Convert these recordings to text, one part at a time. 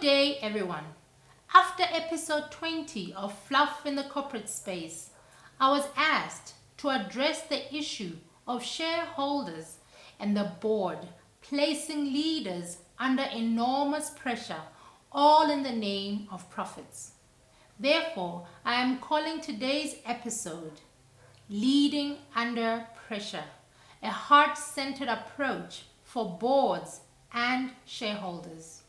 day, everyone. After episode 20 of Fluff in the corporate space, I was asked to address the issue of shareholders and the board placing leaders under enormous pressure, all in the name of profits. Therefore, I am calling today's episode Leading Under Pressure, a heart-centered approach for boards and shareholders.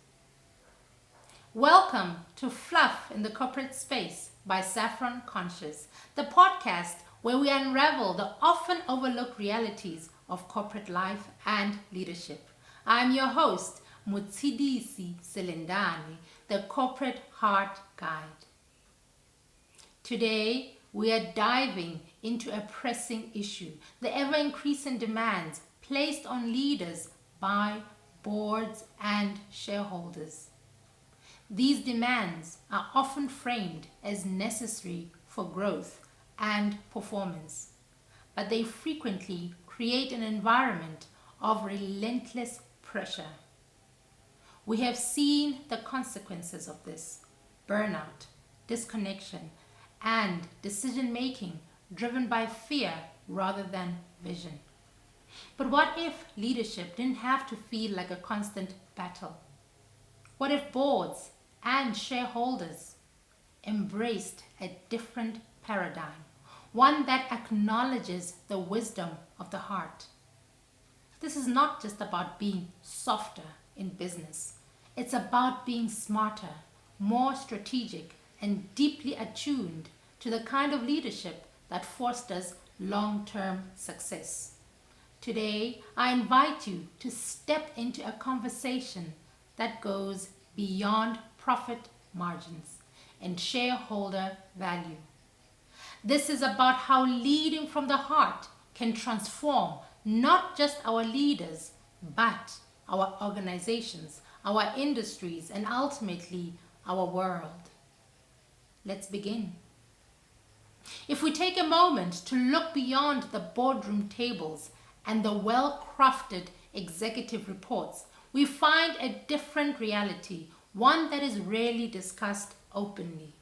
Welcome to Fluff in the Corporate Space by Saffron Conscious, the podcast where we unravel the often overlooked realities of corporate life and leadership. I'm your host, Mutsidisi Selendani, the Corporate Heart Guide. Today, we are diving into a pressing issue, the ever-increasing demands placed on leaders by boards and shareholders. These demands are often framed as necessary for growth and performance, but they frequently create an environment of relentless pressure. We have seen the consequences of this: burnout, disconnection, and decision-making driven by fear rather than vision. But what if leadership didn't have to feel like a constant battle? What if boards and shareholders embraced a different paradigm, one that acknowledges the wisdom of the heart? This is not just about being softer in business. It's about being smarter, more strategic, and deeply attuned to the kind of leadership that fosters long-term success. Today, I invite you to step into a conversation that goes beyond profit margins and shareholder value. This is about how leading from the heart can transform not just our leaders, but our organizations, our industries, and ultimately our world. Let's begin. If we take a moment to look beyond the boardroom tables and the well-crafted executive reports, we find a different reality, one that is rarely discussed openly.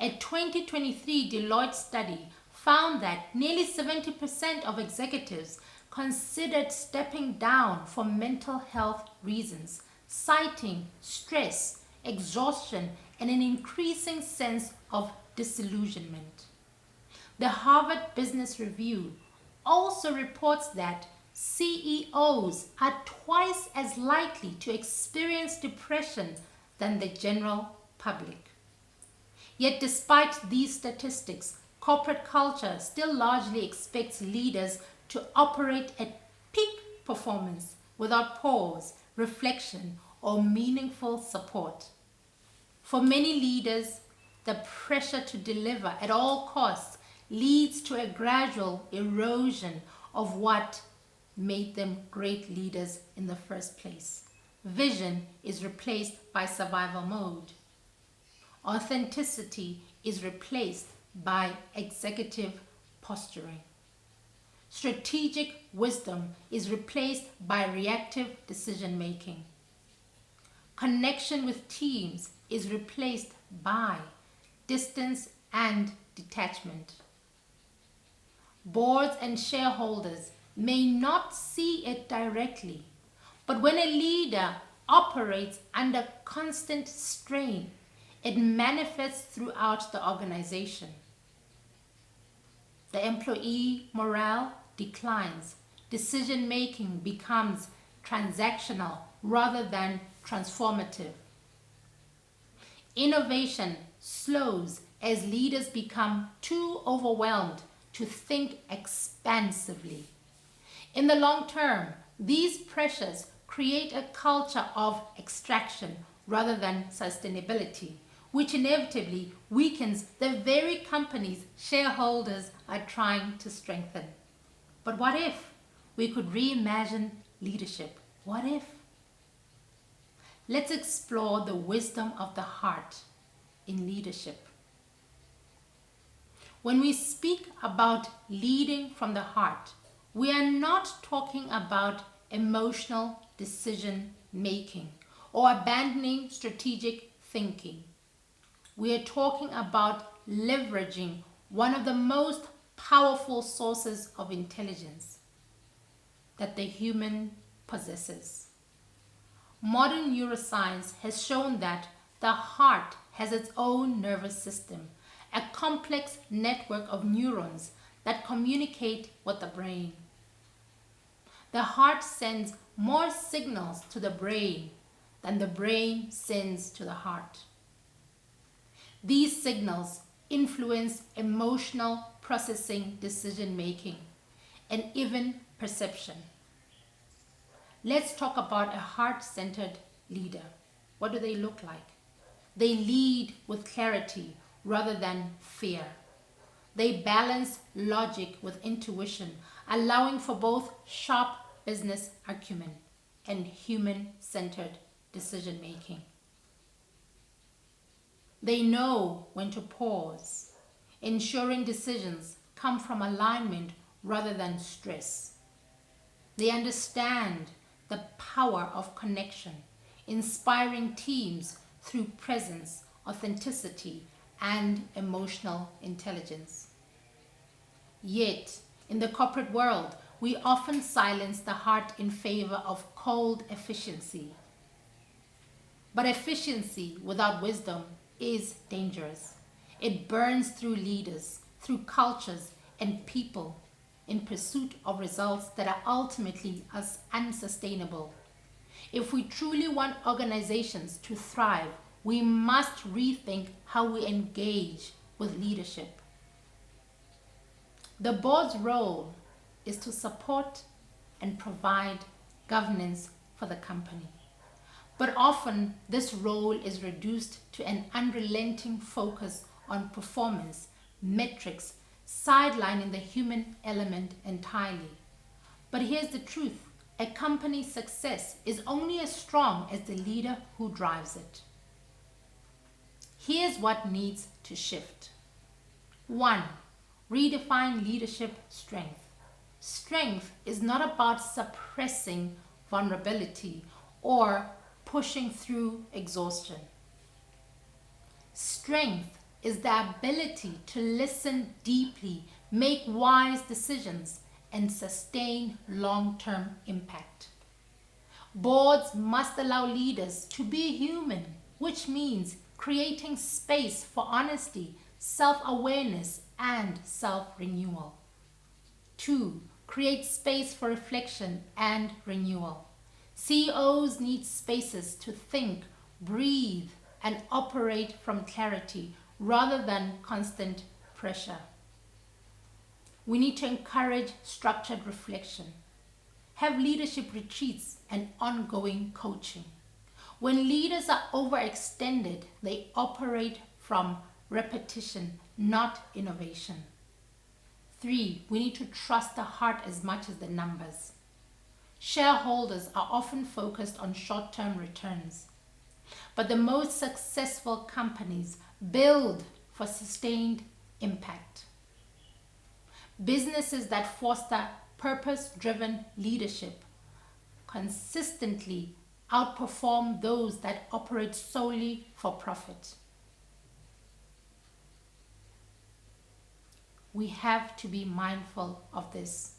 A 2023 Deloitte study found that nearly 70% of executives considered stepping down for mental health reasons, citing stress, exhaustion, and an increasing sense of disillusionment. The Harvard Business Review also reports that CEOs are twice as likely to experience depression than the general public. Yet despite these statistics, corporate culture still largely expects leaders to operate at peak performance without pause, reflection, or meaningful support. For many leaders, the pressure to deliver at all costs leads to a gradual erosion of what made them great leaders in the first place. Vision is replaced by survival mode. Authenticity is replaced by executive posturing. Strategic wisdom is replaced by reactive decision-making. Connection with teams is replaced by distance and detachment. Boards and shareholders may not see it directly, but when a leader operates under constant strain, it manifests throughout the organization. The employee morale declines. Decision-making becomes transactional rather than transformative. Innovation slows as leaders become too overwhelmed to think expansively. In the long term, these pressures create a culture of extraction rather than sustainability, which inevitably weakens the very companies shareholders are trying to strengthen. But what if we could reimagine leadership? What if? Let's explore the wisdom of the heart in leadership. When we speak about leading from the heart, we are not talking about emotional decision making or abandoning strategic thinking. We are talking about leveraging one of the most powerful sources of intelligence that the human possesses. Modern neuroscience has shown that the heart has its own nervous system, a complex network of neurons that communicate with the brain. The heart sends more signals to the brain than the brain sends to the heart. These signals influence emotional processing, decision making, and even perception. Let's talk about a heart-centered leader. What do they look like? They lead with clarity rather than fear. They balance logic with intuition, allowing for both sharp business acumen and human-centered decision making. They know when to pause, ensuring decisions come from alignment rather than stress. They understand the power of connection, inspiring teams through presence, authenticity, and emotional intelligence. Yet, in the corporate world, we often silence the heart in favor of cold efficiency. But efficiency without wisdom is dangerous. It burns through leaders, through cultures, and people in pursuit of results that are ultimately unsustainable. If we truly want organizations to thrive, we must rethink how we engage with leadership. The board's role is to support and provide governance for the company. But often this role is reduced to an unrelenting focus on performance, metrics, sidelining the human element entirely. But here's the truth. A company's success is only as strong as the leader who drives it. Here's what needs to shift. 1. Redefine leadership strength. Strength is not about suppressing vulnerability or pushing through exhaustion. Strength is the ability to listen deeply, make wise decisions, and sustain long-term impact. Boards must allow leaders to be human, which means creating space for honesty, self-awareness, and self-renewal. 2. Create space for reflection and renewal. CEOs need spaces to think, breathe, and operate from clarity rather than constant pressure. We need to encourage structured reflection, have leadership retreats and ongoing coaching. When leaders are overextended, they operate from repetition, not innovation. 3. We need to trust the heart as much as the numbers. Shareholders are often focused on short-term returns, but the most successful companies build for sustained impact. Businesses that foster purpose-driven leadership consistently outperform those that operate solely for profit. We have to be mindful of this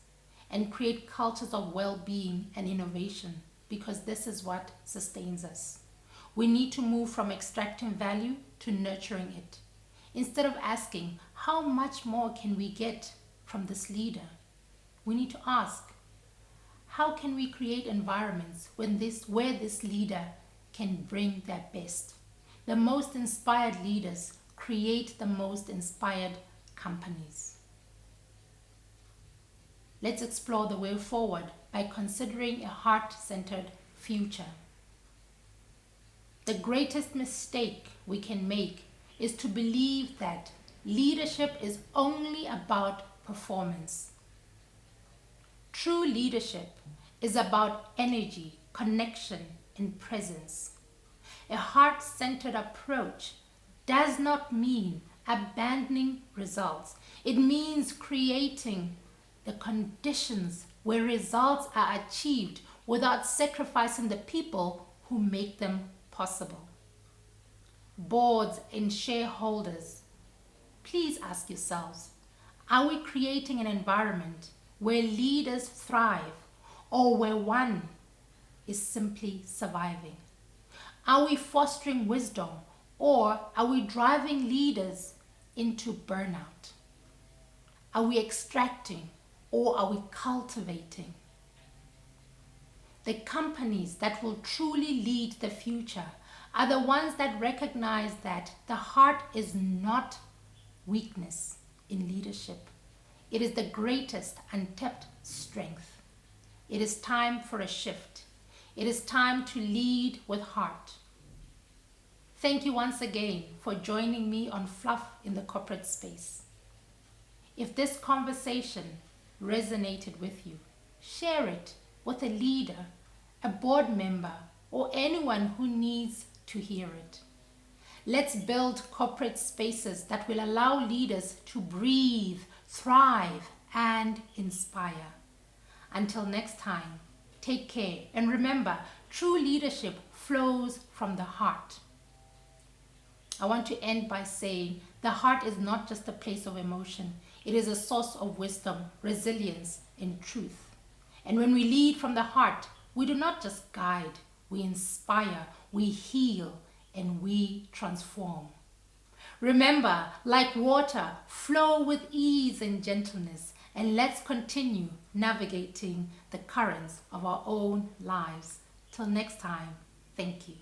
and create cultures of well-being and innovation, because this is what sustains us. We need to move from extracting value to nurturing it. Instead of asking, how much more can we get from this leader? We need to ask, how can we create environments where this leader can bring their best? The most inspired leaders create the most inspired companies. Let's explore the way forward by considering a heart-centered future. The greatest mistake we can make is to believe that leadership is only about performance. True leadership is about energy, connection, and presence. A heart-centered approach does not mean abandoning results. It means creating the conditions where results are achieved without sacrificing the people who make them possible. Boards and shareholders, please ask yourselves, are we creating an environment where leaders thrive or where one is simply surviving? Are we fostering wisdom or are we driving leaders into burnout? Are we extracting or are we cultivating? The companies that will truly lead the future are the ones that recognize that the heart is not weakness in leadership. It is the greatest untapped strength. It is time for a shift. It is time to lead with heart. Thank you once again for joining me on Fluff in the corporate space. If this conversation resonated with you, share it with a leader, a board member, or anyone who needs to hear it. Let's build corporate spaces that will allow leaders to breathe, thrive, and inspire. Until next time, take care. And remember, true leadership flows from the heart. I want to end by saying the heart is not just a place of emotion. It is a source of wisdom, resilience, and truth. And when we lead from the heart, we do not just guide, we inspire, we heal, and we transform. Remember, like water, flow with ease and gentleness, and let's continue navigating the currents of our own lives. Till next time, thank you.